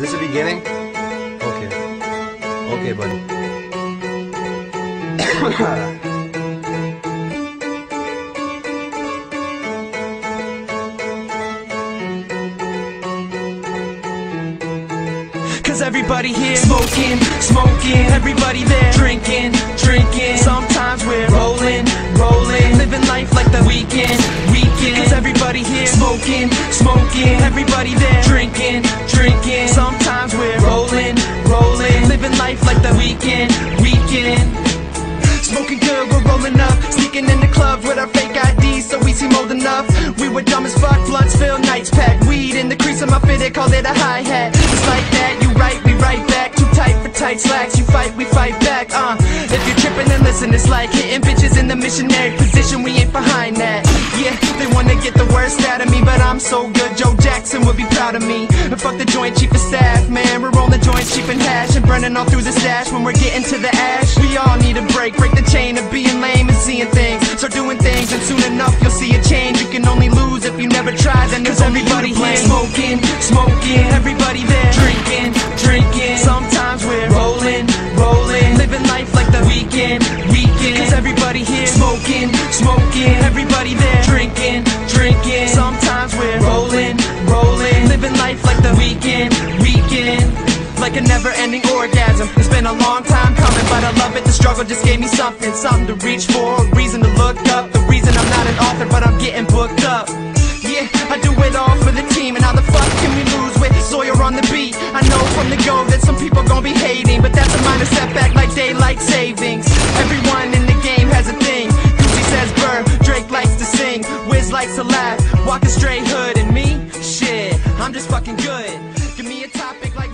Is this the beginning? Okay. Okay, buddy. Cause everybody here smoking, smoking. Everybody there drinking, drinking. Sometimes we're rolling, rolling. Living life like the weekend, weekend. Cause everybody here smoking, smoking. Everybody there drinking, drinking. Sometimes we're rolling, rolling. Living life like the weekend, weekend. Smoking good, we're rolling up. Sneaking in the club with our fake IDs so we seem old enough. We were dumb as fuck, blunts filled, nights packed. Weed in the crease of my fit, they call it a hi-hat. Just like that, you right, we right back. Too tight for tight slacks, you fight, we fight back. If you're tripping then listen, it's like hitting bitches in the missionary position. We ain't behind that. Yeah, they wanna get the worst out of me, but I'm so good, Joe Jackson would be proud of me. And fuck the joint chief of staff, man. We're rolling joints cheap and hash and burning all through the stash. When we're getting to the ash, we all need a break. Break the chain of being lame and seeing things. Start doing things and soon enough you'll see a change. You can only lose if you never try, then there's everybody here smoking, smoking. Everybody there drinking, drinking. Sometimes we're rolling, rolling. Living life like the weekend, weekend. Cause everybody here smoking, smoking. Everybody there drinking, drinking. Sometimes we're rolling, rolling. Living life like the weekend, weekend. Like a never-ending orgasm. It's been a long time coming, but I love it. The struggle just gave me something, something to reach for, a reason to look up. The reason I'm not an author, but I'm getting booked up. Yeah, I do it all for the team, and how the fuck can we lose with Sawyer on the beat? I know from the go that some people gon' be hating, but that's a minor setback like daylight savings. Everyone in the game has a thing. Gucci says Burr, Drake likes to sing, Wiz likes to laugh, walk a straight hood, and me? Shit, I'm just fucking good. Give me a topic like